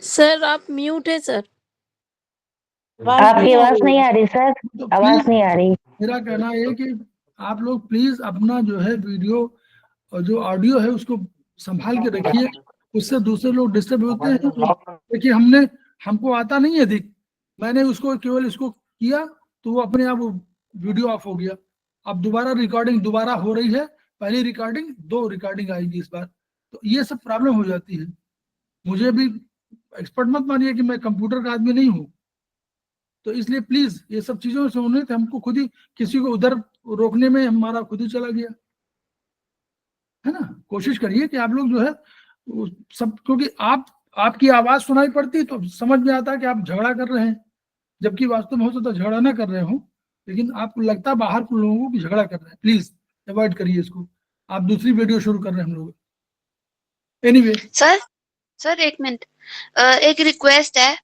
Sir आप mute है sir. आपकी आवाज नहीं आ रही सर, तो आवाज नहीं आ रही। मेरा कहना है कि आप लोग प्लीज अपना जो है वीडियो और जो ऑडियो है उसको संभाल के रखिए, उससे दूसरे लोग डिस्टर्ब होते हैं। देखिए हमको आता नहीं है दिख, मैंने उसको केवल इसको किया तो वो अपने आप वीडियो ऑफ हो गया। अब दोबारा रिकॉर्डिंग दोबारा हो रही है, पहली रिकॉर्डिंग 2 रिकॉर्डिंग आएगी इस बार, तो ये सब प्रॉब्लम हो जाती है। मुझे भी एक्सपर्ट मत मानिए कि मैं कंप्यूटर का आदमी नहीं हूँ, तो इसलिए प्लीज ये सब चीजों से होने थे, हमको खुद ही किसी को उधर रोकने में हमारा खुद ही चला गया है ना। कोशिश करिए कि आप लोग जो है सब, क्योंकि आपकी आवाज सुनाई पड़ती तो समझ में आता है कि आप झगड़ा कर रहे हैं, जबकि वास्तव में हो सकता झगड़ा ना कर रहे हो, लेकिन आपको लगता है बाहर के लोगों को कि झगड़ा कर रहे हैं। प्लीज अवॉइड करिए इसको। आप दूसरी वीडियो शुरू कर रहे हैं हम लोग। एनीवे सर एक मिनट, एक रिक्वेस्ट है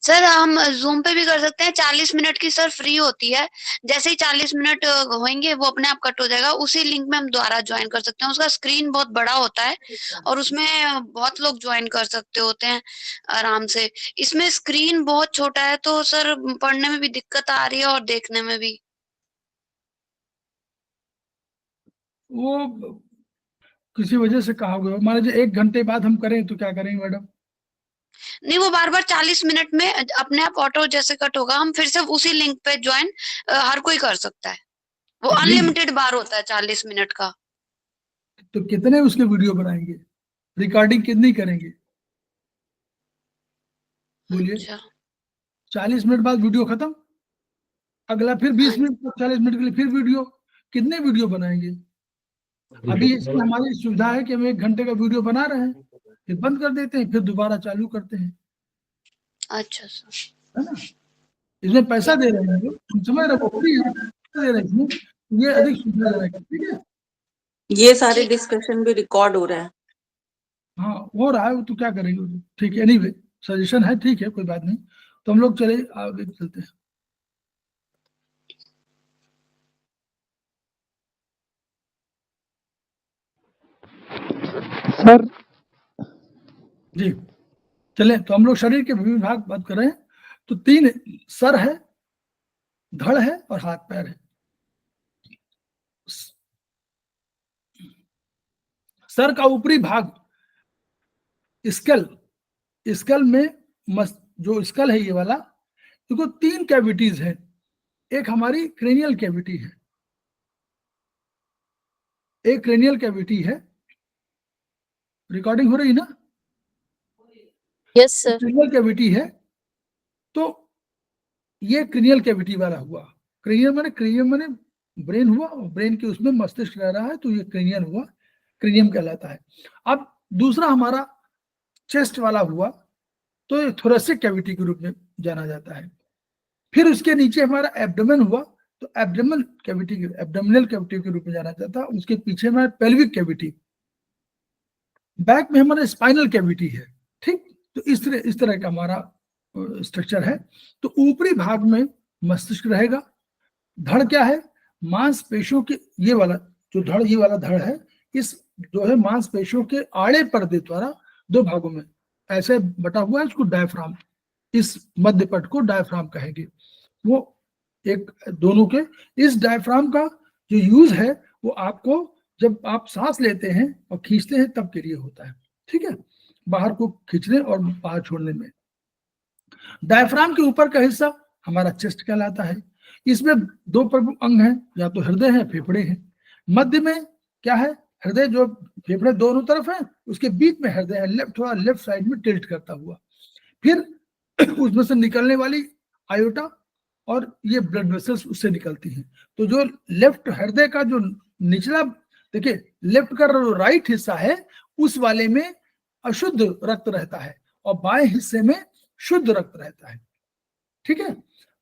सर, हम जूम पे भी कर सकते हैं। 40 मिनट की सर फ्री होती है, जैसे ही 40 मिनट होंगे वो अपने आप कट हो जाएगा, उसी लिंक में हम दोबारा ज्वाइन कर सकते हैं। उसका स्क्रीन बहुत बड़ा होता है और उसमें बहुत लोग ज्वाइन कर सकते होते हैं आराम से। इसमें स्क्रीन बहुत छोटा है तो सर पढ़ने में भी दिक्कत आ रही है और देखने में भी। वो किसी वजह से कहा हुआ, मान लीजिए 1 घंटे बाद हम करें तो क्या करेंगे मैडम? नहीं, वो बार बार 40 मिनट में अपने आप ऑटो जैसे कट होगा, हम फिर से उसी लिंक पे ज्वाइन हर कोई कर सकता है। वो अनलिमिटेड बार होता है 40 मिनट का। तो कितने उसके वीडियो बनाएंगे, रिकॉर्डिंग कितनी करेंगे बोलिए? अच्छा। 40 मिनट बाद वीडियो खत्म, अगला फिर 20 मिनट 40 मिनट के लिए फिर वीडियो, कितने वीडियो बनाएंगे? अभी इसमें हमारी सुविधा है कि हम 1 घंटे का वीडियो बना रहे हैं, फिर बंद कर देते हैं, फिर दोबारा चालू करते हैं। अच्छा सर, है ना, इसमें पैसा दे रहे हैं, हम समझ रहे हो, दे रहे हैं इसमें, ये अधिक सुविधाजनक है। ठीक है, ये सारे डिस्कशन भी रिकॉर्ड हो रहा है। हाँ हो रहा है, तो क्या करेंगे। ठीक है, एनीवे सजेशन है, ठीक है कोई बात नहीं, तो हम लोग चले आगे चलते हैं। सर जी चले, तो हम लोग शरीर के विभिन्न भाग बात कर रहे हैं। तो 3 सर है, धड़ है और हाथ पैर है। सर का ऊपरी भाग स्कल, स्कल में जो स्कल है ये वाला, देखो 3 कैविटीज है। एक हमारी क्रेनियल कैविटी है, एक क्रेनियल कैविटी है। रिकॉर्डिंग हो रही ना? Yes sir. क्रेनियल कैविटी है, तो ये क्रेनियल कैविटी वाला हुआ। क्रेनियल माने ब्रेन हुआ, और ब्रेन के उसमें मस्तिष्क रह रहा है, तो ये क्रेनियल हुआ, क्रेनियम कहलाता है। अब दूसरा हमारा चेस्ट वाला हुआ, तो ये थोरेसिक कैविटी के रूप में जाना जाता है। फिर उसके नीचे हमारा एब्डोमेन हुआ, तो एब्डोमिनल कैविटी के रूप में जाना जाता है। उसके पीछे हमारा पेल्विक कैविटी, बैक में हमारा स्पाइनल कैविटी है। ठीक, तो इस तरह का हमारा स्ट्रक्चर है। तो ऊपरी भाग में मस्तिष्क रहेगा। धड़ क्या है? मांसपेशियों के, ये वाला जो धड़, ये वाला धड़ है, इस जो है मांसपेशियों के आड़े पर्दे द्वारा 2 भागों में ऐसे बटा हुआ है, इसको डायफ्राम, इस मध्य पट को डायफ्राम कहेंगे। वो एक दोनों के, इस डायफ्राम का जो यूज है वो आपको जब आप सांस लेते हैं और खींचते हैं तब के लिए होता है। ठीक है, बाहर को खींचने और बाहर छोड़ने में। डायफ्राम के ऊपर का हिस्सा हमारा चेस्ट कहलाता है। इसमें 2 प्रमुख अंग हैं, या तो हृदय है, फेफड़े हैं। मध्य में क्या है? हृदय, जो फेफड़े दोनों तरफ है, उसके बीच में हृदय है, थोड़ा लेफ्ट साइड में टिल्ट करता हुआ। फिर उसमें से निकलने वाली आयोटा और ये ब्लड वेसल्स उससे निकलती हैं। तो जो लेफ्ट हृदय का जो निचला, देखिए लेफ्ट का राइट हिस्सा है, उस वाले में अशुद्ध रक्त रहता है और बाएं हिस्से में शुद्ध रक्त रहता है। ठीक है,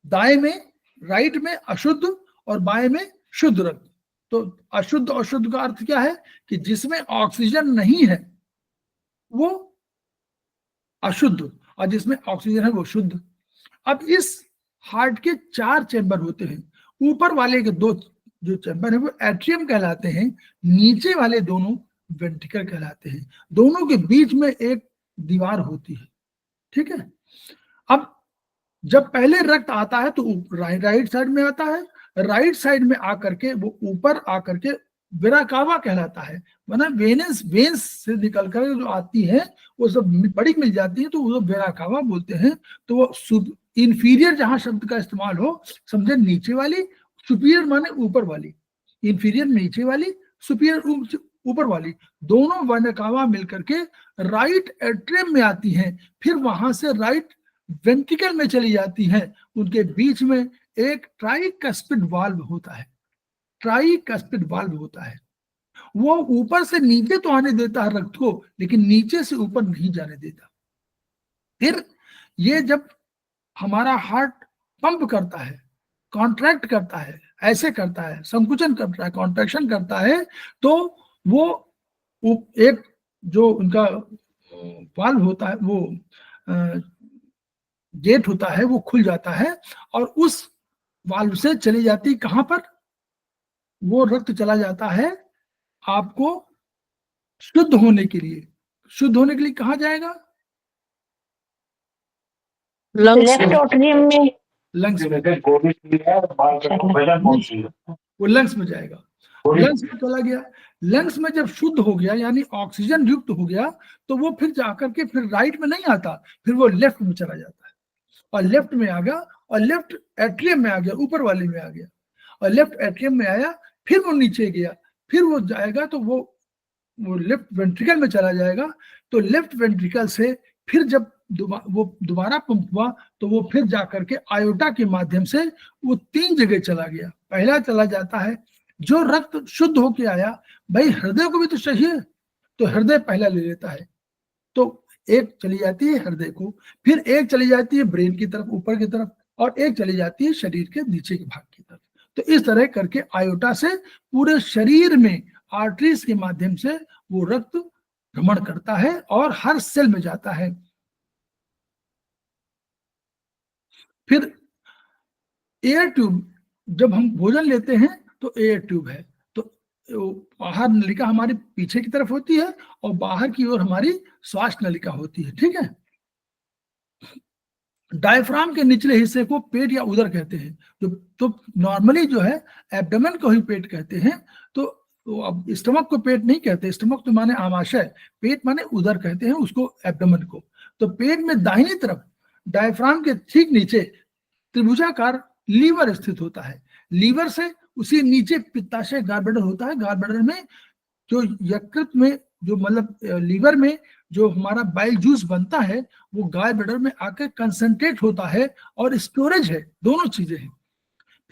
दाएं में, राइट में अशुद्ध और बाएं में शुद्ध रक्त। तो अशुद्ध और शुद्ध का अर्थ क्या है? कि जिसमें ऑक्सीजन नहीं है वो अशुद्ध, और जिसमें ऑक्सीजन है वो शुद्ध। अब इस हार्ट के 4 चैम्बर होते हैं। ऊपर वाले के 2 जो चैम्बर है वो एट्रियम कहलाते हैं, नीचे वाले दोनों वेंट्रिकल कहलाते हैं। दोनों के बीच में एक दीवार होती है, ठीक है। अब जब पहले रक्त आता है तो राइट साइड में आता है, राइट साइड में आकर के वो ऊपर आकर के वेना कावा कहलाता है, मतलब वेन्स से निकल कर जो आती है वो सब बड़ी मिल जाती है तो वो वेना कावा बोलते हैं। तो वो इंफीरियर जहां शब्द का इस्तेमाल हो, समझे नीचे वाली, सुपीरियर माने ऊपर वाली, इंफीरियर नीचे वाली, सुपीरियर ऊपर वाली, दोनों वेना कावा मिलकर के राइट एट्रियम में आती हैं, फिर वहां से राइट वेंट्रिकल में चली जाती हैं। उनके बीच में एक ट्राइकस्पिड वाल्व होता है, ट्राइकस्पिड वाल्व होता है। वो ऊपर से नीचे तो आने देता है रक्त को, लेकिन नीचे से ऊपर नहीं जाने देता। फिर ये जब हमारा हार्ट पंप करता है, कॉन्ट्रैक्ट करता है, ऐसे करता है, संकुचन करता है, कॉन्ट्रैक्शन करता है, तो वो एक जो उनका वाल्व होता है, वो गेट होता है, वो खुल जाता है और उस वाल्व से चली जाती, कहां पर वो रक्त चला जाता है आपको शुद्ध होने के लिए। शुद्ध होने के लिए कहां जाएगा? लंग्स लेफ्ट एट्रियम में, लंग्स में, वो लंग्स में जाएगा, लंग्स में चला गया। लंग्स में जब शुद्ध हो गया यानी ऑक्सीजन युक्त हो गया, तो वो फिर जाकर के फिर राइट में नहीं आता, फिर वो लेफ्ट में चला जाता है, और लेफ्ट में आ गया, और लेफ्ट एट्रियम में आ गया, ऊपर वाले में आ गया, और लेफ्ट एट्रियम में आया, फिर वो नीचे गया, फिर वो जाएगा तो वो लेफ्ट वेंट्रिकल में चला जाएगा। तो लेफ्ट वेंट्रिकल से फिर जब वो दोबारा पंप हुआ तो वो फिर जाकर के आयोटा के माध्यम से वो 3 जगह चला गया। पहला चला जाता है जो रक्त शुद्ध होके आया, भाई हृदय को भी तो चाहिए, तो हृदय पहला ले लेता है, तो एक चली जाती है हृदय को, फिर एक चली जाती है ब्रेन की तरफ, ऊपर की तरफ, और एक चली जाती है शरीर के नीचे के भाग की तरफ। तो इस तरह करके आयोटा से पूरे शरीर में आर्टरीज के माध्यम से वो रक्त भ्रमण करता है और हर सेल में जाता है। फिर एयर ट्यूब, जब हम भोजन लेते हैं तो एयर ट्यूब है, तो बाहर नलिका हमारी पीछे की तरफ होती है और बाहर की ओर हमारी श्वास नलिका होती है, ठीक है। डायफ्राम के निचले हिस्से को पेट या उदर कहते हैं, जो तो नॉर्मली जो है एब्डोमेन को ही पेट कहते हैं, तो अब स्टमक को पेट नहीं कहते, स्टमक तो माने आमाशय, पेट माने उदर कहते हैं उसको, एब्डोमेन को। तो पेट में दाहिनी तरफ डायफ्राम के ठीक नीचे त्रिभुजाकार लीवर स्थित होता है, लीवर से उसी नीचे पित्ताशय गालब्लैडर होता है, गालब्लैडर में जो यकृत में जो मतलब लीवर में जो हमारा बाइल जूस बनता है वो गालब्लैडर में आकर कंसंट्रेट होता है और स्टोरेज है, दोनों चीजें हैं।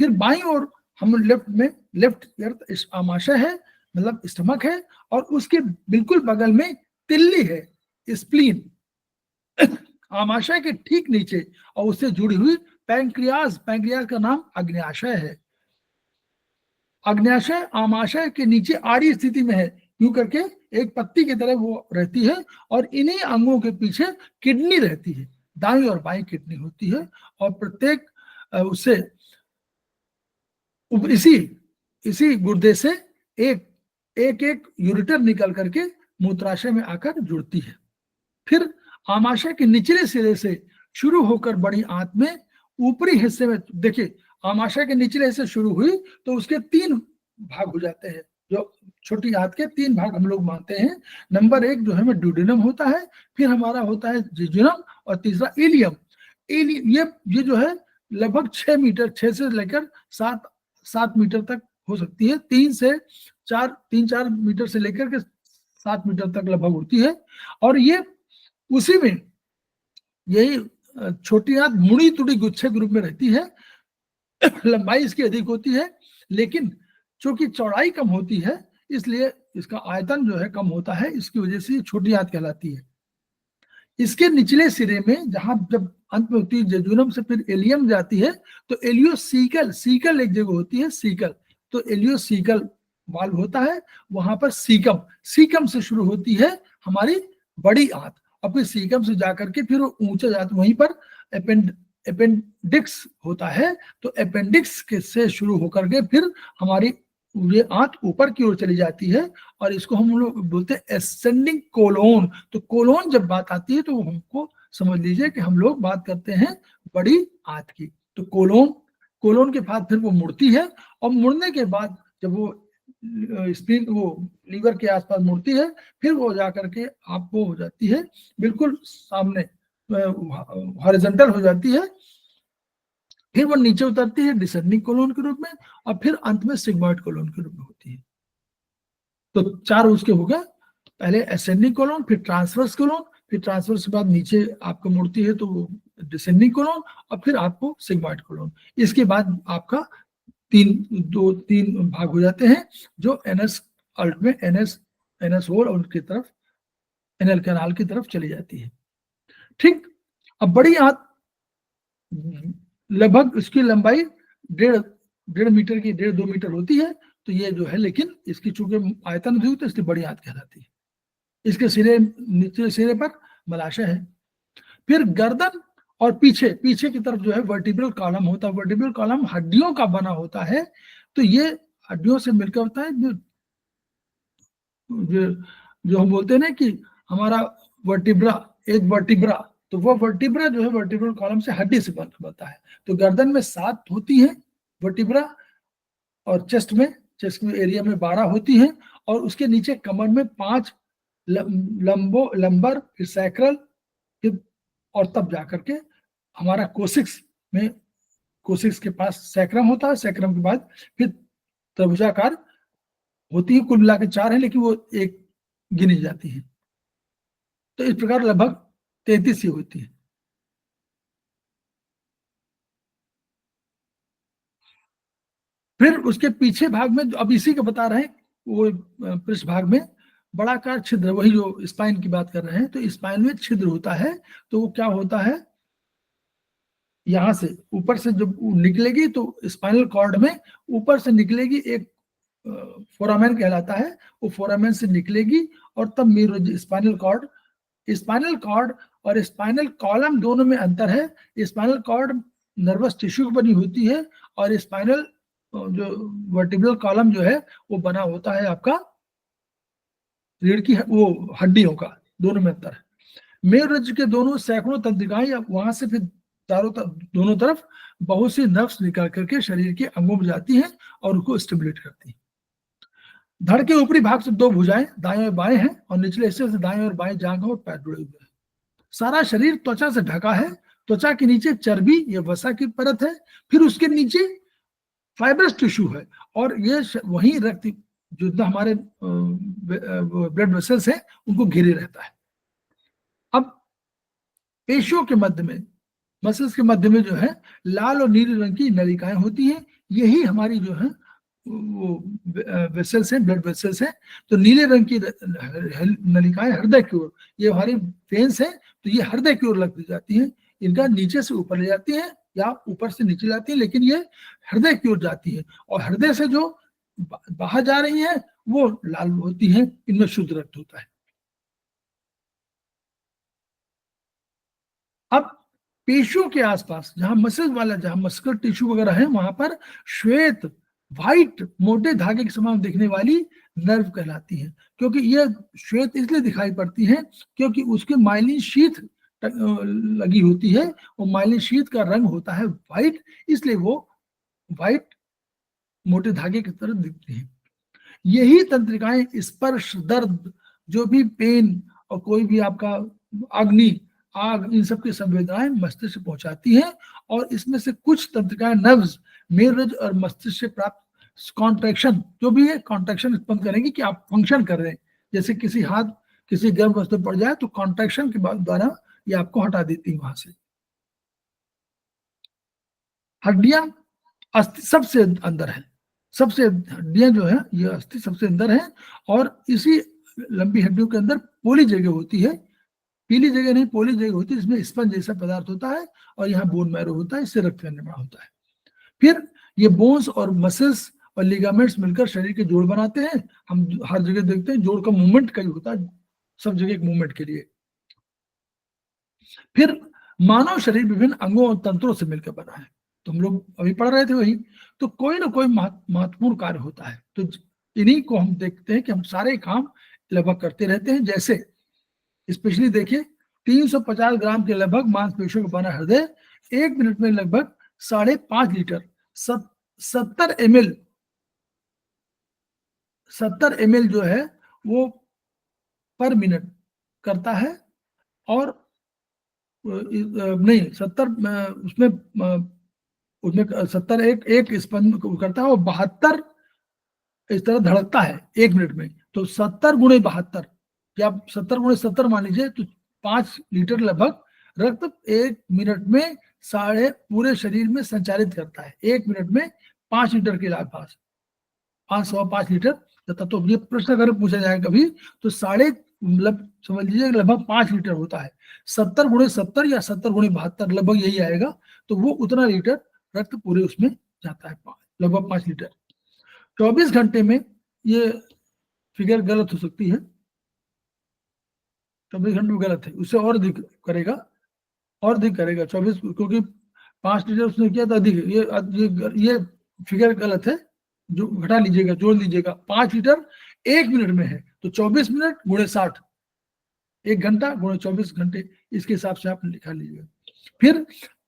फिर बाईं ओर हम लेफ्ट में, लेफ्ट आमाशय है मतलब स्टमक है, और उसके बिल्कुल बगल में तिल्ली है, स्प्लीन, आमाशय के ठीक नीचे, और उससे जुड़ी हुई पैंक्रियाज, पैंक्रियाज का नाम अग्न्याशय है। अग्न्याशय आमाशय के नीचे आड़ी स्थिति में है, यूं करके एक पत्ती की तरह वो रहती है, और इन्हीं अंगों के पीछे किडनी रहती है, दाईं और बाईं किडनी होती है, और प्रत्येक उससे इसी गुर्दे से एक यूरेटर निकल करके मूत्राशय में आकर जुड़ती है। फिर आमाशय के निचले सिरे से शुरू होकर बड़ी आंत में ऊपरी हिस्से में, देखिए आमाशय के निचले हिस्से शुरू हुई तो उसके 3 भाग हो जाते हैं, जो छोटी आंत के 3 भाग हम लोग मानते हैं। नंबर 1 जो है में ड्यूडेनम होता है, फिर हमारा होता है जेजुनम, और तीसरा इलियम। ये जो है लगभग 6 मीटर, 6 से लेकर 7 मीटर तक हो सकती है, 3-4 मीटर से लेकर के 7 मीटर तक लगभग होती है। और ये उसी में यही छोटी आंत मुड़ी तुड़ी गुच्छे के रूप में रहती है, लंबाई इसकी अधिक होती है, लेकिन चूंकि चौड़ाई कम होती है इसलिए इसका आयतन जो है कम होता है, इसकी वजह से छोटी आंत कहलाती है। इसके निचले सिरे में जहां जब अंत में होती है जेजुनम से फिर एलियम जाती है, तो एलियोसीकल, सीकल एक जगह होती है, सीकल, तो एलियोसीकल वाल्व होता है, वहां पर सीकम से शुरू होती है हमारी बड़ी आंत, और फिर सीकम से जाकर के फिर ऊंचे जाते, वहीं पर अपेंडिक्स होता है, तो अपेंडिक्स के से शुरू होकर के फिर हमारी ये आंत ऊपर की ओर चली जाती है, और इसको हम लोग बोलते हैं एसेंडिंग कोलोन। तो कोलोन जब बात आती है तो हमको समझ लीजिए कि हम लोग बात करते हैं बड़ी आंत की। तो कोलोन के बाद फिर वो मुड़ती है, और मुड़ने के बाद जब वो स्प्लीन वो लीवर के आसपास मुड़ती है, फिर वो जाकर के आपको हो जाती है बिल्कुल सामने, हॉरिजॉन्टल हो जाती है, फिर वो नीचे उतरती है डिसेंडिंग कोलोन के रूप में, और फिर अंत में सिग्मॉइड कोलोन के रूप में होती है। तो 4 उसके हो गए, पहले असेंडिंग कोलोन, फिर ट्रांसवर्स कोलोन, फिर ट्रांसवर्स के बाद नीचे आपको मुड़ती है तो डिसेंडिंग कोलोन, और फिर आपको सिग्मॉइड कोलोन। इसके बाद आपका 3 भाग हो जाते हैं, जो एनएस अल्ट में एनएस होल और उनकी तरफ एनएल कैनाल की तरफ चली जाती है। ठीक, अब बड़ी आंत लगभग इसकी लंबाई 1.5 मीटर की 1.5-2 मीटर होती है। तो ये जो है, लेकिन इसकी चूंकि आयतन अधिक तो इसलिए बड़ी आंत कहलाती है। इसके सिरे, नीचे सिरे पर मलाशय है। फिर गर्दन और पीछे की तरफ जो है वर्टिब्रल कॉलम होता है। वर्टिब्रल कॉलम हड्डियों का बना होता है, तो ये हड्डियों से मिलकर होता है। जो हम बोलते हैं ना कि हमारा वर्टिब्रा, एक वर्टिब्रा, तो वो वर्टिब्रा जो है वर्टिब्रल कॉलम से हड्डी से बनता है। तो गर्दन में 7 होती है वर्टिब्रा, और चेस्ट में एरिया में 12 होती है, और उसके नीचे कमर में 5 लंबर, फिर सैक्रल, फिर और तब जाकर के हमारा कोसिक्स के पास सैक्रम होता है। सैक्रम के बाद फिर त्रिभुजाकार होती है। कुल मिला के 4 है, लेकिन वो एक गिनी जाती है। तो इस प्रकार लगभग 33 ही होती है। फिर उसके पीछे भाग में, अब इसी का बता रहे हैं, वो पृष्ठ भाग में बड़ाकार छिद्र, वही जो स्पाइन की बात कर रहे हैं, तो स्पाइन में छिद्र होता है। तो वो क्या होता है, यहां से ऊपर से जब निकलेगी तो स्पाइनल कॉर्ड में ऊपर से निकलेगी, एक फोरामेन कहलाता है, वो फोरामेन से निकलेगी, और तब स्पाइनल कॉर्ड और स्पाइनल कॉलम दोनों में अंतर है। स्पाइनल कॉर्ड नर्वस टिश्यू की बनी होती है, और स्पाइनल जो वर्टिब्रल कॉलम जो है वो बना होता है आपका रीढ़ की वो हड्डियों का। दोनों में अंतर है। मेरुरज्जु के दोनों सैकड़ों तंत्रिकाएं, वहां से फिर दोनों तरफ बहुत सी नर्व्स निकल करके शरीर के अंगों में जाती हैं और उनको स्टिमुलेट करती हैं। धड़ के ऊपरी भाग से 2 भुजाएं दाएं और बाएं हैं, और निचले हिस्से से दाएं और बाएं जांघ और पैर जुड़े हुए हैं। सारा शरीर त्वचा से ढका है। त्वचा के नीचे चर्बी या वसा की परत है, फिर उसके नीचे फाइब्रस टिश्यू है, और ये वही रक्त जो हमारे ब्लड वेसल्स हैं उनको घेरे रहता है। अब पेशियों के मध्य में, मसल्स के मध्य में जो है लाल और नीले रंग की नलिकाएं होती हैं। यही हमारी जो है वो वेसल्स हैं, ब्लड वेसल्स हैं। तो नीले रंग की नलिकाएं हृदय की ओर, ये हमारी वेन्स हैं, तो ये हृदय की ओर लग दी जाती हैं। इनका नीचे से ऊपर ले जाती हैं या ऊपर से नीचे जाती है, लेकिन ये हृदय की ओर जाती है, और हृदय से जो बाहर जा रही है वो लाल होती है। इनमें शुद्ध रक्त होता है। अब पेशियों के आसपास जहां मसल्स वाला, जहां मस्कुलर टिश्यू वगैरह है, वहां पर श्वेत व्हाइट मोटे धागे के समान दिखने वाली नर्व कहलाती है। क्योंकि ये श्वेत इसलिए दिखाई पड़ती है क्योंकि उसके माइलिन शीथ लगी होती है। वो माइलिन शीथ का रंग होता है व्हाइट, इसलिए वो व्हाइट मोटे धागे की तरह दिखती है। यही तंत्रिकाएं स्पर्श, दर्द, जो भी पेन और कोई भी आपका अग्नि, आग, इन सब की संवेदनाएं मस्तिष्क से पहुंचाती हैं। और इसमें से कुछ तंत्रिकाएं नर्व्स मेरुरज्जु और मस्तिष्क से प्राप्त कॉन्ट्रैक्शन, जो भी है कॉन्ट्रैक्शन उत्पन्न करेंगी कि आप फंक्शन कर रहे हैं। जैसे किसी हाथ किसी गर्म वस्तु पड़ जाए तो कॉन्ट्रैक्शन के द्वारा ये आपको हटा देती है वहां से। हड्डियां अस्थि सबसे अंदर है, सबसे हड्डियां जो है ये अस्थि सबसे अंदर है, और इसी लंबी हड्डियों के अंदर पोली जगह होती है। पीली जगह नहीं, पोली जगह होती है, इसमें स्पंज जैसा पदार्थ होता है, और यहाँ बोन मैरो होता है, इससे रक्त का निर्माण होता है। फिर ये बोन्स और मसल्स और लिगामेंट्स मिलकर शरीर के जोड़ बनाते हैं। हम हर जगह देखते हैं जोड़ का मूवमेंट कहीं होता है, सब जगह एक मूवमेंट के लिए। फिर मानव शरीर विभिन्न अंगों और तंत्रों से मिलकर बना है। तो हम लोग अभी पढ़ रहे थे वही, तो कोई ना कोई महत्वपूर्ण कार्य होता है। तो इन्हीं को हम देखते हैं कि हम सारे काम लगभग करते रहते हैं। जैसे स्पेशली देखिए 350 ग्राम के लगभग मांसपेशियों का बना हृदय 1 मिनट में लगभग 5.5 लीटर 70 ml जो है वो पर मिनट करता है, और नहीं 70 उसमें 70 एक स्पंद करता है और 72 इस तरह धड़कता है 1 मिनट में। तो 70 गुणे 72 या 70 गुणे 70 मान लीजिए, तो 5 लीटर लगभग रक्त 1 मिनट में पूरे शरीर में संचालित करता है। 1 मिनट में 5 लीटर के आसपास 5 लीटर जाता। तो ये प्रश्न अगर पूछा जाए कभी तो मतलब समझ लीजिए लगभग 5 लीटर होता है। 70 गुणे 70 या 70 गुणे 72 लगभग यही आएगा। तो वो उतना लीटर रक्त पूरे उसमें जाता है, लगभग 5 लीटर। 24 घंटे में ये फिगर गलत हो सकती है, 24 घंटे में गलत है, उससे और अधिक करेगा 24, क्योंकि 5 लीटर उसने किया तो अधिक है। ये फिगर गलत है, जो घटा लीजिएगा, जोड़ लीजिएगा। 5 लीटर 1 मिनट में है, तो 24 मिनट गुणे 60, 1 घंटा गुणे 24 घंटे, इसके हिसाब से आप लिखा लीजिएगा। फिर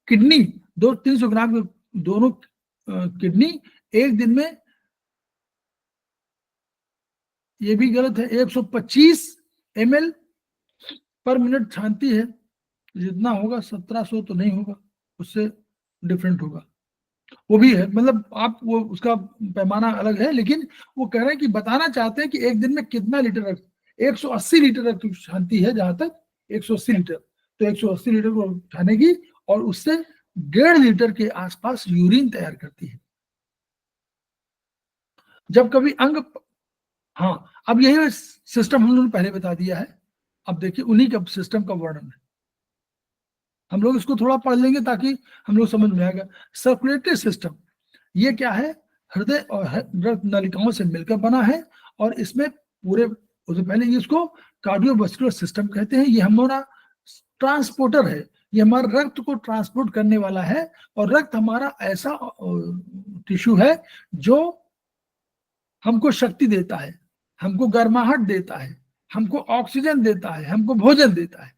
किडनी 300 ग्राम के दोनों किडनी 1 दिन में, ये भी गलत है, 125 ml पर मिनट छानती है। जितना होगा 1700 तो नहीं होगा, उससे डिफरेंट होगा, वो भी है। मतलब आप वो उसका पैमाना अलग है, लेकिन वो कह रहे हैं कि बताना चाहते हैं कि 1 दिन में कितना लीटर रक्त, 180 लीटर रक्त छानती है, जहां तक 180 लीटर, तो 180 लीटर को छानेगी और उससे 1.5 लीटर के आसपास यूरिन तैयार करती है। जब कभी अंग, हाँ, अब यही सिस्टम हम लोगों ने पहले बता दिया है। अब देखिए उन्हीं का सिस्टम का वर्णन है, हम लोग इसको थोड़ा पढ़ लेंगे ताकि हम लोग समझ में आएगा। सर्कुलेटरी सिस्टम ये क्या है? हृदय और रक्त नलिकाओं से मिलकर बना है, और इसमें पूरे, उससे पहले इसको कार्डियोवास्कुलर सिस्टम कहते हैं। ये हमारा ट्रांसपोर्टर है, ये हमारे रक्त को ट्रांसपोर्ट करने वाला है। और रक्त हमारा ऐसा टिश्यू है जो हमको शक्ति देता है, हमको गर्माहट देता है, हमको ऑक्सीजन देता है, हमको भोजन देता है।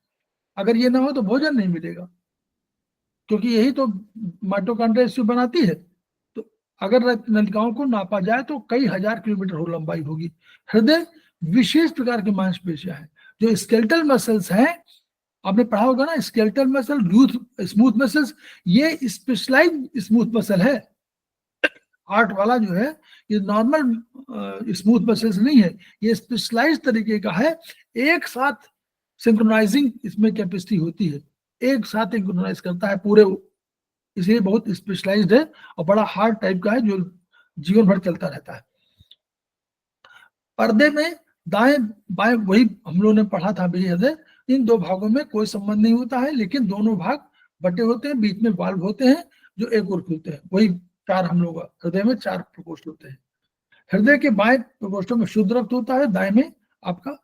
अगर ये ना हो तो भोजन नहीं मिलेगा, क्योंकि यही तो माइटोकॉन्ड्रिया बनाती है। तो अगर रक्त नलिकाओं को नापा जाए तो कई हजार किलोमीटर हो लंबाई होगी। हृदय विशेष प्रकार की मांसपेशियां हैं, जो स्केलेटल मसल्स हैं, आपने पढ़ा होगा ना, स्केलेटल मसल, स्मूथ मसल्स, ये स्पेशलाइज्ड स्मूथ मसल है। हार्ट वाला जो है ये नॉर्मल स्मूथ मसल्स नहीं है, ये स्पेशलाइज्ड तरीके का है। एक साथ सिंक्रोनाइजिंग इसमें कैपेसिटी होती है, एक साथ सिंक्रोनाइज करता है पूरे, इसलिए बहुत स्पेशलाइज्ड है और बड़ा हार्ड टाइप का है, जो जीवन भर चलता रहता है। पर्दे में दाएं बाएं, वही हम लोगों ने पढ़ा था भी। हृदय इन 2 भागों में कोई संबंध नहीं होता है, लेकिन दोनों भाग बटे होते हैं, बीच में वाल्व होते हैं जो एक और खुलते हैं। वही 4 हम लोग, हृदय में 4 प्रकोष्ठ होते हैं। हृदय के बाएं प्रकोष्ठों में शुद्ध रक्त होता है, दाएं में आपका,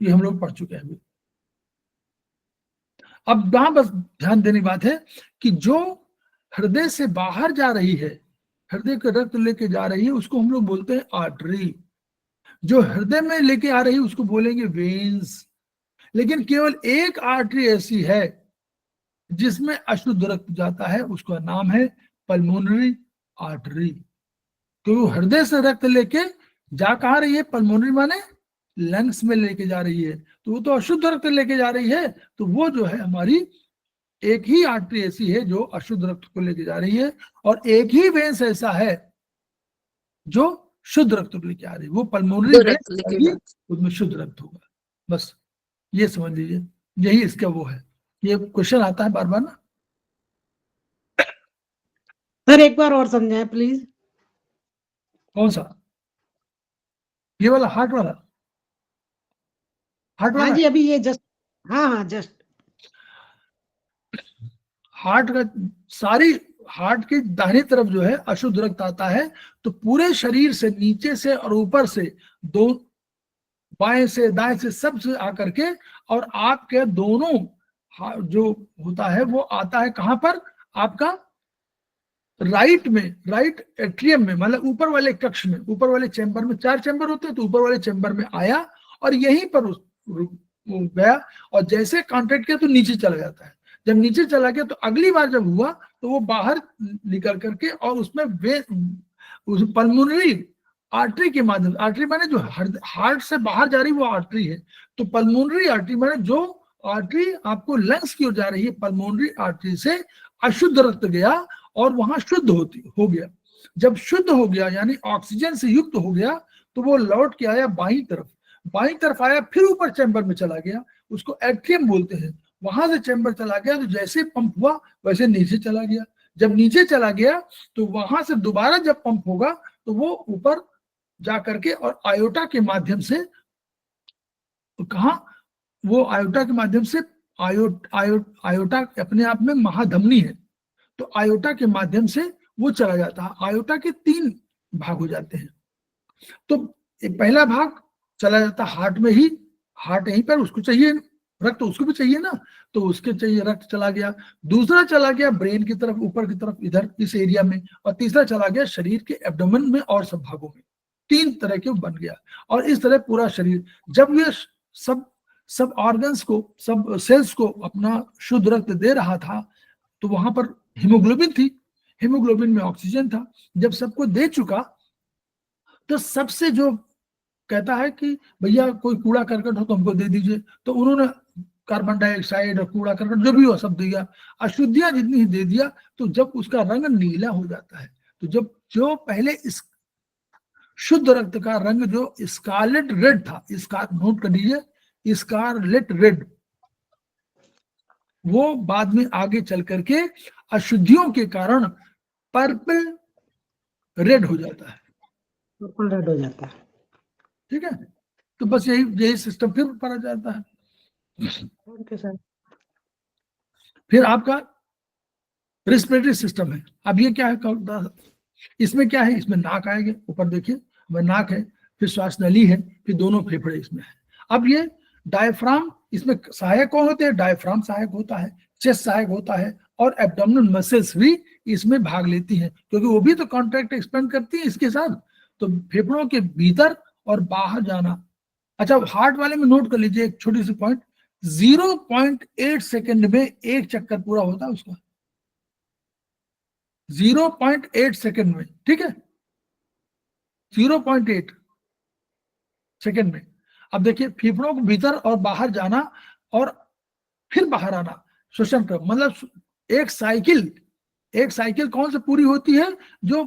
ये हम लोग पढ़ चुके हैं। अब यहां बस ध्यान देने की बात है कि जो हृदय से बाहर जा रही है, हृदय के रक्त लेके जा रही है, उसको हम लोग बोलते हैं आर्टरी। जो हृदय में लेके आ रही है उसको बोलेंगे वेन्स। लेकिन केवल एक आर्टरी ऐसी है जिसमें अशुद्ध रक्त जाता है, उसका नाम है पल्मोनरी आर्टरी। तो हृदय से रक्त लेके जा कहाँ रही है? पल्मोनरी माने लंग्स में लेके जा रही है, तो वो तो अशुद्ध रक्त लेके जा रही है। तो वो जो है हमारी एक ही आर्टरी ऐसी है जो अशुद्ध रक्त को लेके जा रही है, और एक ही वेन्स ऐसा है जो शुद्ध रक्त को लेके आ रही है, वो पल्मोनरी वेन्स, उसमें शुद्ध रक्त होगा। बस ये समझ लीजिए, यही इसका वो है। ये क्वेश्चन आता है बार बार ना। सर एक बार और समझाएं प्लीज। कौन सा? ये वाला हार्ट वाला? हार्ट वाला? हाँ जी, अभी ये जस्ट, हाँ जस्ट हार्ट का सारी, हार्ट की दाहिनी तरफ जो है अशुद्ध रक्त आता है, तो पूरे शरीर से, नीचे से और ऊपर से, दो बाएं से दाएं से, सब से आकर के, और आपके दोनों जो होता है वो आता है कहां पर? आपका राइट में, राइट एट्रियम में, मतलब ऊपर वाले कक्ष में, ऊपर वाले चैम्बर में। 4 चैम्बर होते हैं, तो ऊपर वाले चैम्बर में आया और यहीं पर वो गया और जैसे कॉन्ट्रैक्ट किया तो नीचे चला जाता है। जब नीचे चला गया तो अगली बार जब हुआ तो वो बाहर निकल करके और उसमें उस पल्मोनरी आर्टरी के माध्यम, आर्टरी माने जो हार्ट से बाहर जा रही वो आर्टरी है, तो पल्मोनरी आर्टरी माने जो आर्टरी आपको लंग्स की ओर जा रही है, पल्मोनरी आर्टरी से अशुद्ध रक्त गया और वहां शुद्ध हो गया। जब शुद्ध हो गया यानी ऑक्सीजन से युक्त हो गया तो वो लौट के आया बाईं तरफ आया, फिर ऊपर चैम्बर में चला गया, उसको एट्रियम बोलते हैं। वहां से चैम्बर चला गया तो जैसे पंप हुआ वैसे नीचे चला गया। जब नीचे चला गया तो वहां से दोबारा जब पंप होगा तो वो ऊपर जा करके और आयोटा के माध्यम से, कहा वो आयोटा के माध्यम से, आयोटा अपने आप में महाधमनी है, तो आयोटा के माध्यम से वो चला जाता है। आयोटा के 3 भाग हो जाते हैं। तो पहला भाग चला जाता हार्ट में ही, हार्ट यहीं पर, उसको चाहिए रक्त, उसको भी चाहिए ना, तो उसके चाहिए रक्त चला गया। दूसरा चला गया ब्रेन की तरफ, ऊपर की तरफ इधर इस एरिया में, और तीसरा चला गया शरीर के एब्डोमेन में और सब भागों में। 3 तरह के बन गया और इस तरह पूरा शरीर। जब ये सब ऑर्गन्स को, सब सेल्स को अपना शुद्ध रक्त दे रहा था तो वहां पर हीमोग्लोबिन थी, हीमोग्लोबिन में ऑक्सीजन था। जब सबको दे चुका तो सबसे जो कहता है कि भैया कोई कूड़ा करकट हो तो हमको दे दीजिए, तो उन्होंने कार्बन डाइऑक्साइड और कूड़ा करकट जो भी हो सब दिया, अशुद्धियां जितनी ही दे दिया। तो जब उसका रंग नीला हो जाता है तो जब जो पहले इस शुद्ध रक्त का रंग जो स्कारलेट रेड था, इसका नोट कर लीजिए, स्कारलेट रेड, वो बाद में आगे चल करके अशुद्धियों के कारण पर्पल रेड हो जाता है, पर्पल रेड हो जाता है। ठीक है। तो बस यही सिस्टम फिर ऊपर आ जाता है। Okay sir. फिर आपका रेस्पिरेटरी सिस्टम है। अब ये क्या है, इसमें क्या है, इसमें नाक आएगा, ऊपर देखिए वह नाक है, फिर श्वास नली है, फिर दोनों फेफड़े इसमें है। अब ये डायफ्राम, इसमें सहायक कौन होते हैं, डायफ्राम सहायक होता है, चेस्ट सहायक होता है, और एब्डोमिनल मसल्स भी इसमें भाग लेती हैं क्योंकि वो भी तो कॉन्ट्रैक्ट एक्सपेंड करती है इसके साथ। तो फेफड़ों के भीतर और बाहर जाना। अच्छा, हार्ट वाले में नोट कर लीजिए एक छोटी सी पॉइंट, 0.8 सेकंड में एक चक्कर पूरा होता है उसका, 0.8 सेकंड में, ठीक है, 0.8 सेकंड में। अब देखिए फेफड़ों को भीतर और बाहर जाना और फिर बाहर आना, श्वसन कर, मतलब एक साइकिल कौन से पूरी होती है, जो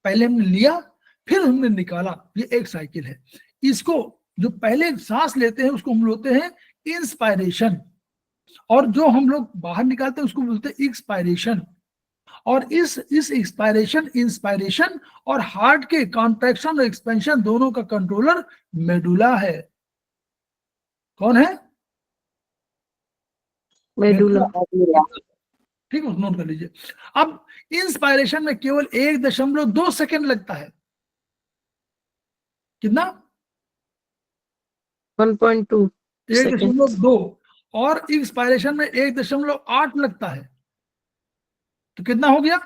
पहले हमने लिया फिर हमने निकाला, ये एक साइकिल है। इसको जो पहले सांस लेते हैं उसको हम बोलते हैं इंस्पायरेशन, और जो हम लोग बाहर निकालते हैं उसको बोलते हैं एक्सपायरेशन। और इस इंस्पायरेशन और हार्ट के कॉन्ट्रैक्शन और एक्सपेंशन दोनों का कंट्रोलर मेडुला है। कौन है, मेडुला। ठीक है, नोट कर लीजिए। अब इंस्पायरेशन में केवल 1.2 सेकंड लगता है, कितना, 1.2 सेकंड। 1.2, और एक्सपायरेशन में 1.8 लगता है, तो कितना हो गया,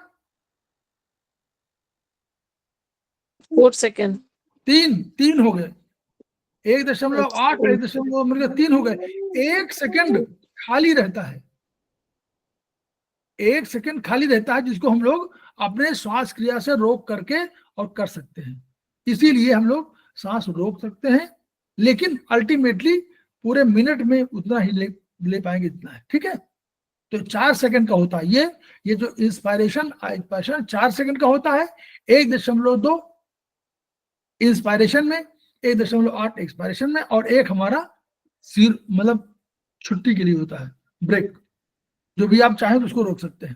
4 सेकंड। तीन हो गए, 1.8 1.2 3 हो गए। 1 सेकंड खाली रहता है, 1 सेकंड खाली रहता है, जिसको हम लोग अपने श्वास क्रिया से रोक करके और कर सकते हैं। इसीलिए हम लोग सांस रोक सकते हैं, लेकिन अल्टीमेटली पूरे मिनट में उतना ही ले पाएंगे जितना है, ठीक है। तो 4 सेकंड का होता है ये जो इंस्पायरेशन 4 सेकंड का होता है, 1.2 इंस्पायरेशन में, 1.8 एक्सपायरेशन में, और 1 हमारा मतलब छुट्टी के लिए होता है, ब्रेक, जो भी आप चाहें तो उसको रोक सकते हैं।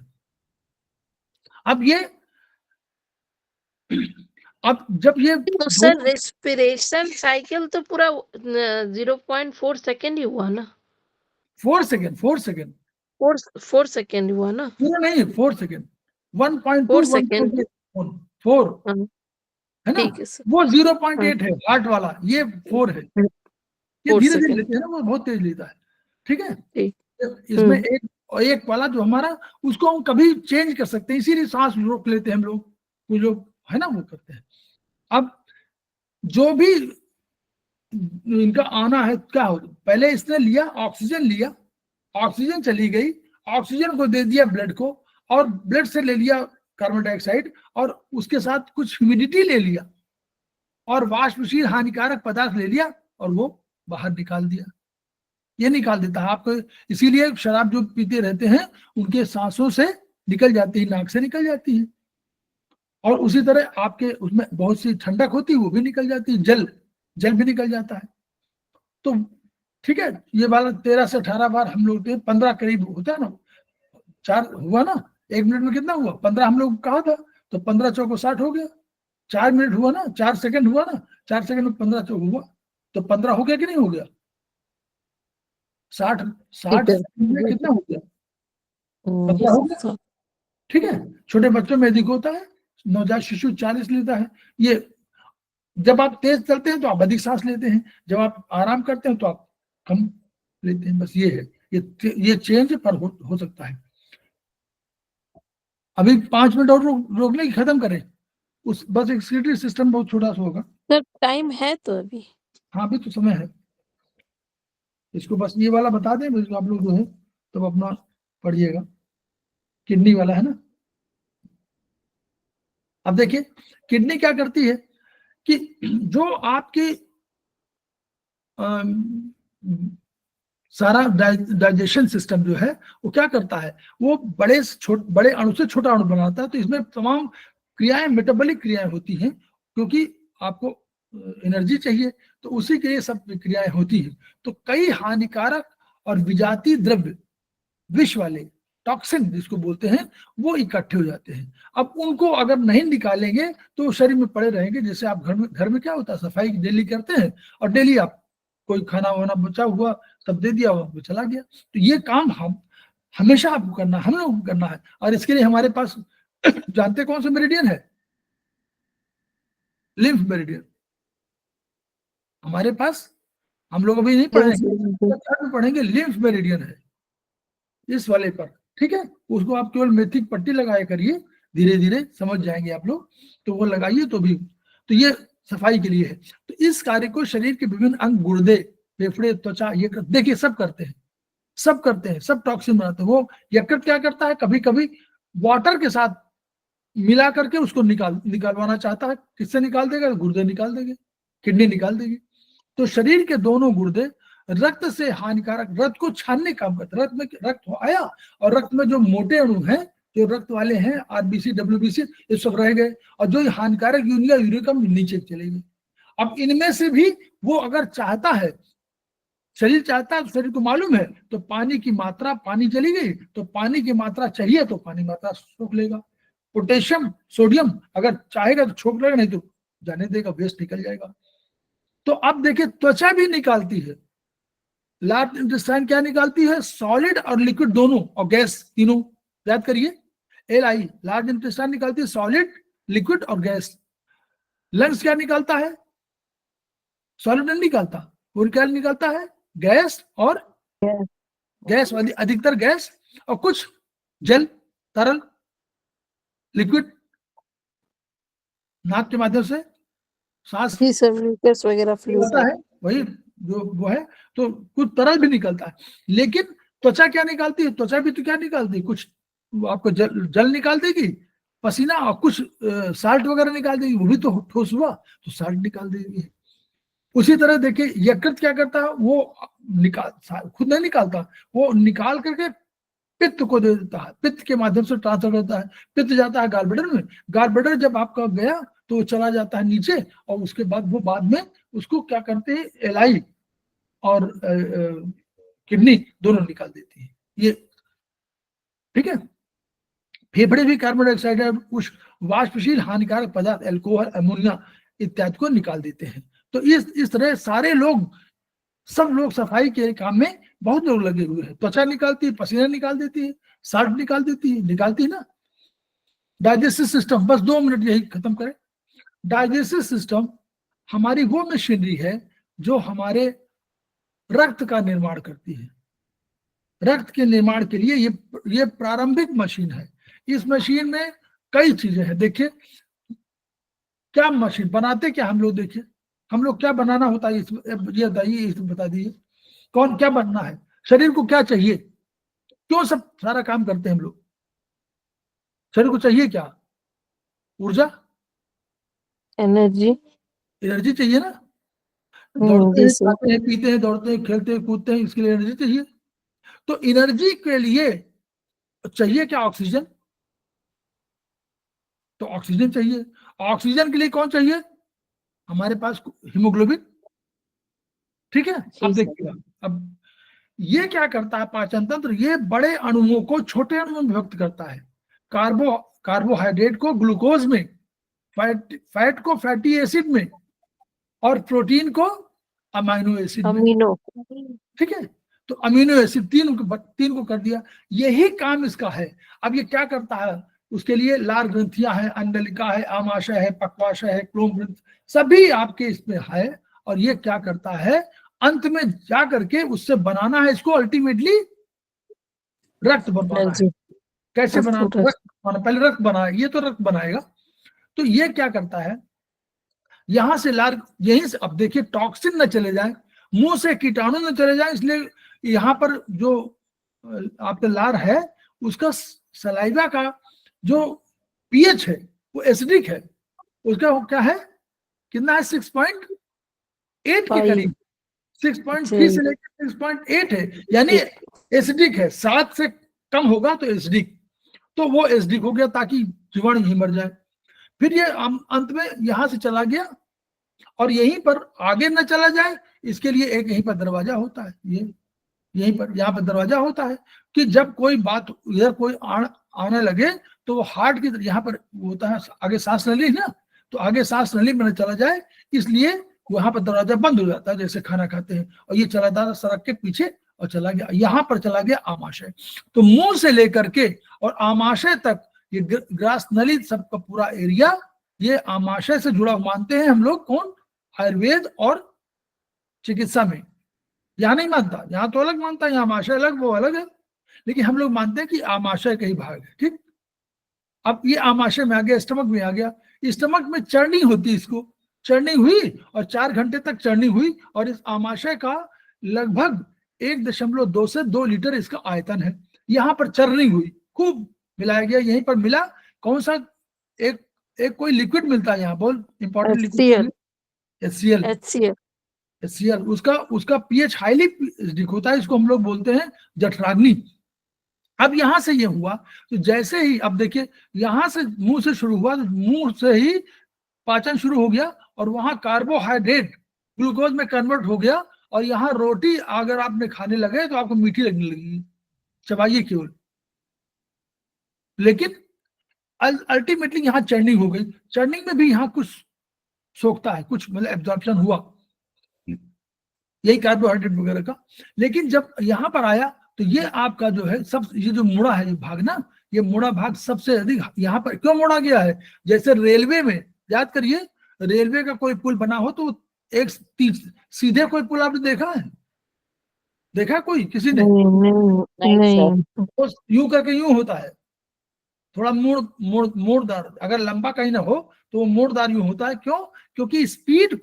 अब जब ये तो सर रेस्पिरेशन साइकिल तो पूरा 0.4 सेकंड ही हुआ ना, 4 सेकंड 4 सेकंड हुआ ना, पूरा नहीं, 4 सेकंड, 1.2 4 सेकंड 4 है ना, ठीक है सर। वो 0.8 है हार्ट वाला, ये 4 है। ये 4 धीरे धीरे सेकंड। लेते हैं ना, वो बहुत तेज लेता है, ठीक है। ठीक। इसमें एक वाला जो हमारा, उसको हम कभी चेंज कर सकते हैं, इसीलिए सांस रोक लेते हैं हम लोग, कुछ लोग है ना वो करते हैं। अब जो भी इनका आना है, क्या हो, पहले इसने लिया ऑक्सीजन, ऑक्सीजन चली गई, ऑक्सीजन को दे दिया ब्लड को, और ब्लड से ले लिया कार्बन डाइऑक्साइड, और उसके साथ कुछ ह्यूमिडिटी ले लिया, और वाष्पशील हानिकारक पदार्थ ले लिया, और वो बाहर निकाल दिया। ये निकाल देता है आपको। इसीलिए शराब जो पीते रहते हैं उनके सांसों से निकल जाती है, नाक से निकल जाती है, और उसी तरह आपके उसमें बहुत सी ठंडक होती है, वो भी निकल जाती है, जल भी निकल जाता है। तो ठीक है, ये वाला 13 से 18 बार हम लोग 15 करीब होता है ना, 4 हुआ ना, 1 मिनट में कितना हुआ, 15 हम लोग कहा था, तो 15 चौको 60 हो गया, 4 मिनट हुआ ना, 4 सेकंड हुआ ना, 4 सेकंड में 15 चौक हुआ, तो 15 हो गया कि नहीं हो गया, 60 सेकंड में कितना हो गया, 15 हो गया। ठीक है, छोटे बच्चों में अधिक होता है, नवजात शिशु 40 लेता है। ये जब आप तेज चलते हैं तो आप अधिक सांस लेते हैं, जब आप आराम करते हैं तो आप कम लेते हैं। बस ये है, ये चेंज पर हो सकता है। अभी 5 मिनट और रोक लें, खत्म करें उस, बस एक्सक्रीटरी सिस्टम बहुत छोटा सा होगा। सर टाइम है तो अभी? हाँ अभी तो समय है, इसको बस ये वाला बता दें, बस आप लोग जो है तब अपना पढ़िएगा, किडनी वाला है ना। अब देखिए किडनी क्या करती है कि जो आपकी सारा डाइजेशन सिस्टम जो है वो क्या करता है, वो बड़े अणु से छोटा अणु बनाता है। तो इसमें तमाम क्रियाएं, मेटाबॉलिक क्रियाएं होती हैं, क्योंकि आपको एनर्जी चाहिए, तो उसी के लिए सब क्रियाएं होती हैं। तो कई हानिकारक और विजातीय द्रव्य, विष वाले टॉक्सिन जिसको बोलते हैं, वो इकट्ठे हो जाते हैं। अब उनको अगर नहीं निकालेंगे तो शरीर में पड़े रहेंगे। जैसे आप घर में क्या होता है, सफाई डेली करते हैं, और डेली आप कोई खाना वाना बचा हुआ सब दे दिया, वो चला गया। तो ये काम हम हमेशा आपको करना है, हम लोग को करना है। और इसके लिए हमारे पास जानते कौन सा मेरिडियन है, लिम्फ मेरिडियन हमारे पास। हम लोग अभी नहीं पढ़ेंगे, पढ़ेंगे लिम्फ मेरिडियन है इस वाले पर, ठीक है। उसको आप केवल मेथिक पट्टी लगाया करिए, धीरे धीरे समझ जाएंगे आप लोग, तो वो लगाइए तो भी। तो ये सफाई के लिए है। तो इस कार्य को शरीर के विभिन्न अंग, गुर्दे, फेफड़े, त्वचा, ये देखिए सब करते हैं, सब टॉक्सिन बनाते हैं। वो यकृत क्या करता है, कभी कभी वाटर के साथ मिला करके उसको निकालवाना चाहता है। किससे निकाल देगा, गुर्दे निकाल देंगे, किडनी निकाल देगी। तो शरीर के दोनों गुर्दे रक्त से हानिकारक, रक्त को छानने काम करते हैं। रक्त आया, और रक्त में जो मोटे अणु हैं, जो रक्त वाले हैं, आरबीसी, डब्ल्यूबीसी, ये सब रह गए, और जो हानिकारक यूरिया, यूरिकम नीचे चले गए। अब इनमें से भी वो अगर चाहता है, शरीर चाहता है, तो शरीर को मालूम है, तो पानी की मात्रा, पानी चली गई तो पानी की मात्रा चाहिए, तो पानी मात्रा सोख लेगा। पोटेशियम, सोडियम अगर चाहेगा तो छोक लेगा, नहीं तो जाने देगा, वेस्ट निकल जाएगा। तो अब देखिए त्वचा भी निकालती है, लार्ज इंटेस्टाइन क्या निकालती है, सॉलिड और लिक्विड दोनों, और गैस तीनों। याद करिए, LI लार्ज इंटेस्टाइन निकालती है सॉलिड, लिक्विड और गैस। लंग्स क्या निकालता है, सॉलिड नहीं निकालता, वो क्या निकालता है, गैस, और गैस वाली अधिकतर गैस, और कुछ जल, तरल, लिक्विड, नाक के माध्यम से सांस वगैरह होता है, वही जो वो है। तो कुछ तरल भी निकलता है। लेकिन त्वचा क्या निकालती है, त्वचा भी तो क्या निकालती है, कुछ आपको जल निकाल देगी, पसीना, और कुछ साल्ट वगैरह निकाल देगी, वो भी तो ठोस हुआ, तो साल्ट निकाल देगी। उसी तरह देखिए यकृत क्या करता है, वो खुद नहीं निकालता, वो निकाल करके पित्त को दे देता है, पित्त के माध्यम से ट्रांसफर करता है। पित्त जाता है गालब्लेडर में, गालब्लेडर जब आपका गया तो वो चला जाता है नीचे, और उसके बाद वो बाद में उसको क्या करते हैं, LI और किडनी दोनों निकाल देती है। ये ठीक है। फेफड़े भी कार्बन डाइऑक्साइड, कुछ वाष्पशील हानिकारक पदार्थ, अल्कोहल, अमोनिया इत्यादि को निकाल देते हैं। तो इस तरह सारे लोग, सब लोग सफाई के काम में बहुत लोग लगे हुए हैं। त्वचा निकालती है, पसीना निकाल देती है, साल्ट निकाल देती है, निकालती है ना। डाइजेस्टिव सिस्टम, बस 2 मिनट यही खत्म करें। डाइजेस्टिव सिस्टम हमारी वो मशीनरी है जो हमारे रक्त का निर्माण करती है। रक्त के निर्माण के लिए ये प्रारंभिक मशीन है। इस मशीन में कई चीजें हैं। देखिए क्या मशीन बनाते क्या हम लोग, देखिए हम लोग क्या बनाना होता है ये बताइए, इसमें बता दीजिए कौन क्या बनना है, शरीर को क्या चाहिए, क्यों सब सारा काम करते हैं हम लोग, शरीर को चाहिए क्या, ऊर्जा, एनर्जी। एनर्जी चाहिए ना, दौड़ते हैं, जैसे खाते हैं, पीते हैं, दौड़ते हैं, खेलते हैं, कूदते हैं, इसके लिए एनर्जी चाहिए। तो एनर्जी के लिए चाहिए क्या, ऑक्सीजन, तो ऑक्सीजन चाहिए। ऑक्सीजन के लिए कौन चाहिए, हमारे पास हीमोग्लोबिन, ठीक है। अब देखिएगा, अब ये क्या करता है पाचन तंत्र, ये बड़े अणुओं को छोटे अणुओं में विभक्त करता है, कार्बोहाइड्रेट को ग्लूकोज में, फैट को फैटी एसिड में, और प्रोटीन को अमीनो एसिड में, अमीनो। ठीक है। तो अमीनो एसिड तीन को कर दिया, यही काम इसका है। अब ये क्या करता है, उसके लिए लार ग्रंथियां हैं, अंडलिका है, आमाशय है, पक्वाशय है, क्लोम ग्रंथ, सभी आपके इसमें है। और ये क्या करता है, अंत में जा करके उससे बनाना है इसको अल्टीमेटली रक्त बनवाना है। कैसे बनाना, रक्त बनाना, पहले रक्त बना, ये तो रक्त बनाएगा। तो ये क्या करता है, यहां से लार, यहीं से, अब देखिए टॉक्सिन न चले जाए, मुंह से कीटाणु न चले जाए, इसलिए यहाँ पर जो आपका लार है उसका सलाइवा का जो पीएच है वो एसिडिक है, उसका क्या है, कितना है, 6.8 के करीब, 6.3 से लेकर 6.8 है, यानी एसिडिक है, 7 से कम होगा तो एसिडिक, तो वो एसिडिक हो गया ताकि जीवाणु ही मर जाए। फिर ये अंत में यहां से चला गया, और यहीं पर आगे न चला जाए इसके लिए एक यहीं पर दरवाजा होता है, ये यहीं पर, यहाँ पर दरवाजा होता है कि जब कोई बात इधर कोई आने लगे तो वो हार्ट की यहाँ पर होता है, आगे सांस नली ना, तो आगे सांस नली में न चला जाए, इसलिए वहां पर दरवाजा बंद हो जाता है, जैसे खाना खाते हैं, और ये चला था सड़क के पीछे और चला गया, यहाँ पर चला गया आमाशय। तो मुंह से लेकर के और आमाशय तक ये ग्रास नली सबका पूरा एरिया ये आमाशय से जुड़ा मानते हैं हम लोग, कौन, आयुर्वेद और चिकित्सा में। यहाँ नहीं मानता, यहाँ तो अलग मानता है, यहाँ आमाशय अलग वो अलग है, लेकिन हम लोग मानते हैं कि आमाशय का ही भाग है, ठीक। अब ये आमाशय में आ गया, स्टमक में आ गया, स्टमक में चर्निंग होती है, इसको चर्निंग हुई और 4 घंटे तक चर्निंग हुई, और इस आमाशय का लगभग 1.2 से 2 लीटर इसका आयतन है। यहाँ पर चर्निंग हुई, खूब मिलाया गया, यहीं पर मिला कौन सा, एक कोई लिक्विड मिलता है यहाँ, बहुत इंपॉर्टेंट लिक्विड, HCl, उसका पीएच हाईली एसिडिक होता है, इसको हम लोग बोलते हैं जठराग्नि। अब यहां से ये हुआ, तो जैसे ही अब देखिए यहां से मुंह से शुरू हुआ, तो मुंह से ही पाचन शुरू हो गया, और वहां कार्बोहाइड्रेट ग्लूकोज में कन्वर्ट हो गया, और यहाँ रोटी अगर आपने खाने लगे तो आपको मीठी लगने लगेगी, चबाइए केवल, लेकिन अल्टीमेटली यहाँ चर्निंग हो गई, चर्निंग में भी यहाँ कुछ सोखता है, कुछ मतलब एब्जॉर्प्शन हुआ, यही कार्बोहाइड्रेट वगैरह का। लेकिन जब यहाँ पर आया तो ये आपका जो है सब, ये जो मुड़ा है, ये भाग ना, ये मुड़ा भाग सबसे अधिक यहाँ पर क्यों मोड़ा गया है, जैसे रेलवे में, याद करिए, रेलवे का कोई पुल बना हो तो एक सीधे कोई पुल आपने देखा है, देखा कोई किसी ने, नहीं, यूं करके यूं होता है, थोड़ा मोड़दार, अगर लंबा कहीं ना हो तो वो मोड़दार यूं होता है, क्यों, क्योंकि स्पीड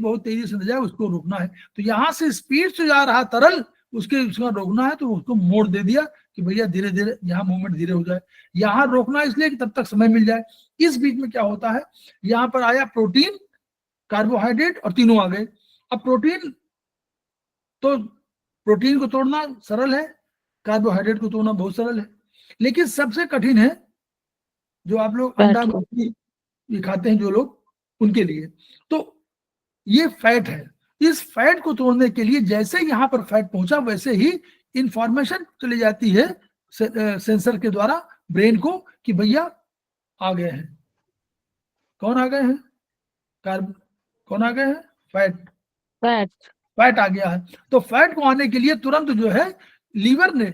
बहुत तेजी से न जाए, उसको रोकना है। तो यहाँ से स्पीड से जा रहा तरल, उसका रोकना है, तो उसको मोड़ दे दिया कि भैया धीरे धीरे यहाँ मूवमेंट धीरे हो जाए, यहाँ रोकना इसलिए कि तब तक समय मिल जाए। इस बीच में क्या होता है, यहाँ पर आया प्रोटीन, कार्बोहाइड्रेट, और तीनों आ गए। अब प्रोटीन को तोड़ना सरल है, कार्बोहाइड्रेट को तोड़ना बहुत सरल है, लेकिन सबसे कठिन है जो आप लोग अंडा ये खाते हैं जो लोग, उनके लिए। तो ये फैट है, इस फैट को तोड़ने के लिए जैसे यहाँ पर फैट पहुंचा, वैसे ही इंफॉर्मेशन चली जाती है सेंसर के द्वारा ब्रेन को कि भैया आ गए हैं, कौन आ गए हैं, कौन आ गए हैं, फैट आ गया है। तो फैट को आने के लिए तुरंत जो है लीवर ने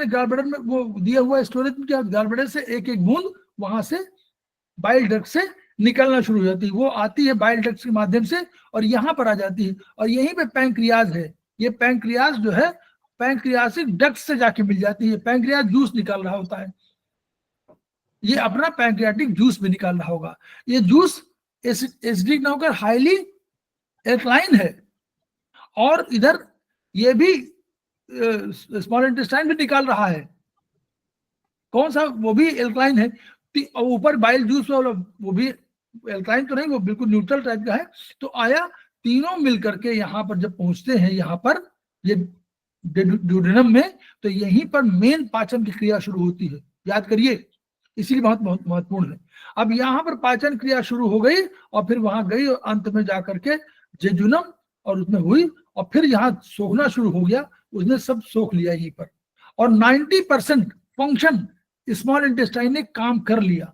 गॉलब्लैडर में वो दिया हुआ स्टोरेज में, क्या गॉलब्लैडर से एक एक बूंद वहां से बाइल डक्ट से निकलना शुरू हो जाती है, वो आती है बाइल डक्ट के माध्यम से और यहाँ पर आ जाती है, और यहीं पे पैंक्रियाज है, ये पैंक्रियाज जो है पैंक्रियासिक डक्ट से जाके मिल जाती है, पैंक्रियाज जूस निकाल रहा होता है, ये अपना पैंक्रियाटिक जूस भी निकाल रहा होगा, ये जूस एसिडिक ना होकर हाईली एल्कलाइन है, और इधर ये भी स्मॉल इंटेस्टाइन भी निकाल रहा है, कौन सा, वो भी एल्कलाइन है, और ऊपर बाइल जूस वाला वो भी एल्कलाइन तो नहीं, वो बिल्कुल न्यूट्रल टाइप का है। तो आया तीनों मिलकर के यहाँ पर जब पहुंचते हैं यहाँ पर ये ड्यूडेनम में, तो यहीं पर मेन पाचन की क्रिया शुरू होती है, याद करिए, इसीलिए बहुत बहुत महत्वपूर्ण है। अब यहाँ पर पाचन क्रिया शुरू हो गई और फिर वहां गई और अंत में जाकर के जेजुनम और उसमें हुई, और फिर यहाँ सोखना शुरू हो गया, उसने सब सोख लिया यहीं पर, और 90% फंक्शन स्मॉल इंटेस्टाइन ने काम कर लिया,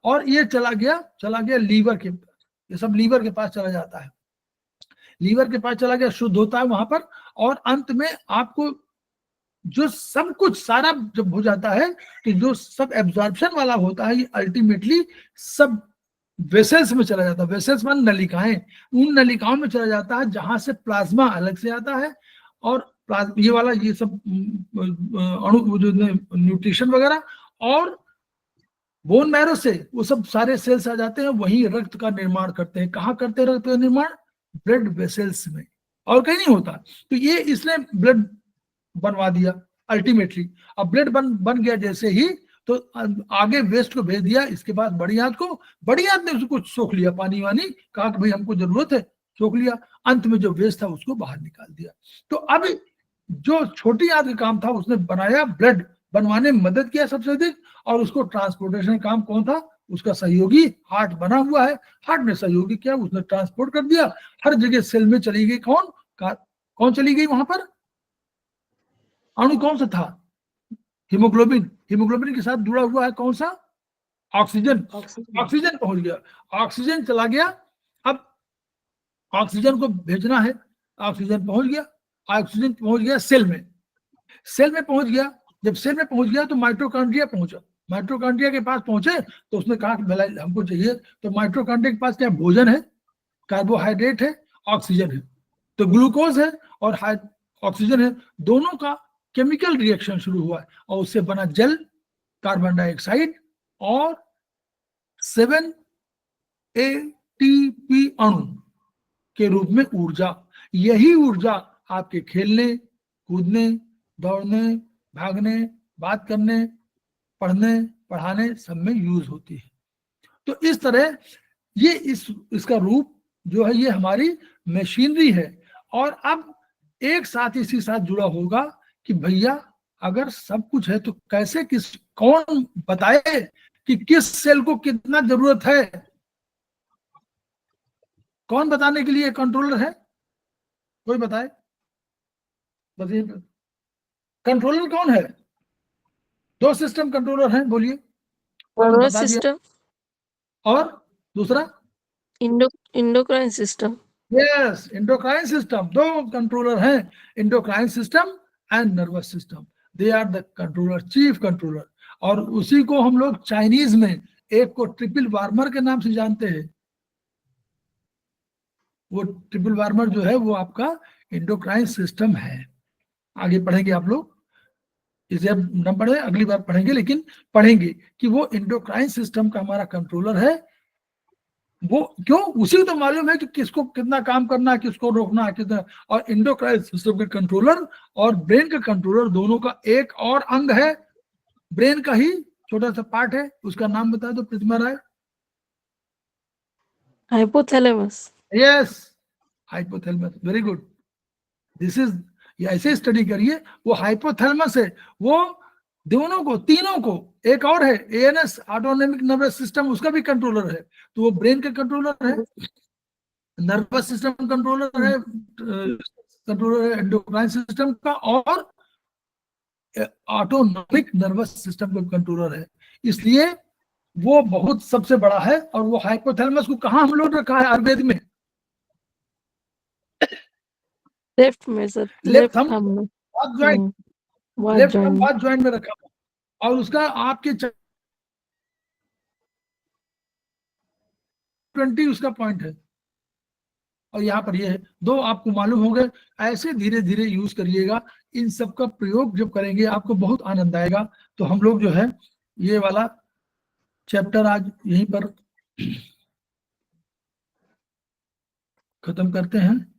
और ये चला गया लीवर के पास, ये सब लीवर के पास चला जाता है, लीवर के पास चला गया, शुद्ध होता है वहां पर, और अंत में आपको जो सब कुछ सारा जब हो जाता है तो जो सब एब्जॉर्प्शन वाला होता है ये अल्टीमेटली सब वेसल्स में चला जाता है, वेसल्स मान नलिकाएं, उन नलिकाओं में चला जाता है जहां से प्लाज्मा अलग से आता है, और ये वाला ये सब अणु जो न्यूट्रिशन वगैरह, और बोन मैरो से वो सब सारे सेल्स आ जाते हैं, वही रक्त का निर्माण करते हैं। कहाँ करते हैं रक्त का निर्माण? ब्लड वेसल्स में, और कहीं नहीं होता। तो ये इसने ब्लड बनवा दिया अल्टीमेटली। अब ब्लड बन गया जैसे ही, तो आगे वेस्ट को भेज दिया इसके बाद बड़ी आंत को, बड़ी आंत ने उसको सोख लिया, पानी वानी, कहा कि भाई हमको जरूरत है, सोख लिया, अंत में जो वेस्ट था उसको बाहर निकाल दिया। तो अब जो छोटी आंत का काम था उसने बनाया, ब्लड बनवाने में मदद किया सबसे अधिक, और उसको ट्रांसपोर्टेशन काम कौन था? उसका सहयोगी हार्ट बना हुआ है, हार्ट ने सहयोगी किया, उसने ट्रांसपोर्ट कर दिया, हर जगह सेल में चली गई। कौन चली गई वहां पर? अणु कौन सा था? हीमोग्लोबिन। हीमोग्लोबिन के साथ जुड़ा हुआ है कौन सा? ऑक्सीजन। ऑक्सीजन पहुंच गया, ऑक्सीजन चला गया। अब ऑक्सीजन को भेजना है, ऑक्सीजन पहुंच गया, ऑक्सीजन पहुंच गया सेल में, सेल में पहुंच गया। जब सेल में पहुंच गया तो माइटोकॉन्ड्रिया पहुंचा, माइटोकॉन्ड्रिया के पास पहुंचे तो उसने कहा कि भला हमको चाहिए, तो माइटोकॉन्ड्रिया के पास क्या भोजन है? कार्बोहाइड्रेट है, ऑक्सीजन है। तो ग्लूकोज है और ऑक्सीजन है, दोनों का केमिकल रिएक्शन शुरू हुआ है, और उससे बना जल, कार्बन डाइऑक्साइड और 7 ATP अणु के रूप में ऊर्जा। यही ऊर्जा आपके खेलने, कूदने, दौड़ने, भागने, बात करने, पढ़ने, पढ़ाने सब में यूज होती है। तो इस तरह ये इसका रूप जो है ये हमारी मशीनरी है। और अब एक साथ इसी साथ जुड़ा होगा कि भैया अगर सब कुछ है तो कैसे, कौन बताए कि किस सेल को कितना जरूरत है? कौन बताने के लिए कंट्रोलर है? कोई बताए, बताइए। कंट्रोलर कौन है? 2 सिस्टम कंट्रोलर हैं, बोलिए। नर्वस सिस्टम और दूसरा endocrine system. Yes, endocrine system. 2 controller हैं, endocrine system and nervous system. They are the controller, chief controller. और उसी को हम लोग चाइनीज में एक को ट्रिपल वार्मर के नाम से जानते हैं। वो ट्रिपल वार्मर जो है वो आपका इंडोक्राइन सिस्टम है। आगे पढ़ेंगे आप लोग, इसे अब न पढ़े, अगली बार पढ़ेंगे, लेकिन पढ़ेंगे कि वो इंडोक्राइन सिस्टम का हमारा कंट्रोलर है। वो क्यों? उसी को तो मालूम है कि किसको कितना काम करना है, किसको रोकना है, कितना। और इंडोक्राइन सिस्टम के कंट्रोलर और ब्रेन का कंट्रोलर दोनों का एक और अंग है, ब्रेन का ही छोटा सा पार्ट है, उसका नाम बता दो Pratima Rai. Hypothalamus. Yes, hypothalamus, very good. This is, ऐसे स्टडी करिए, वो हाइपोथैलेमस है, वो दोनों को, तीनों को। एक और है ANS, ऑटोनॉमिक नर्वस सिस्टम, उसका भी कंट्रोलर है। तो वो ब्रेन का कंट्रोलर है, नर्वस सिस्टम कंट्रोलर है, कंट्रोलर है एंडोक्राइन सिस्टम का, और ऑटोनॉमिक नर्वस सिस्टम का कंट्रोलर है। इसलिए वो बहुत सबसे बड़ा है। और वो हाइपोथैलेमस को कहाँ हम लोग रखा है आयुर्वेद में? लेफ्ट में sir, left thumb, left thumb बात ज्वाइंट में रखा हुआ, और उसका आपके 20 उसका पॉइंट है, और यहाँ पर ये है। 2 आपको मालूम हो गए। ऐसे धीरे धीरे यूज करिएगा। इन सब का प्रयोग जब करेंगे आपको बहुत आनंद आएगा। तो हम लोग जो है ये वाला चैप्टर आज यहीं पर खत्म करते हैं।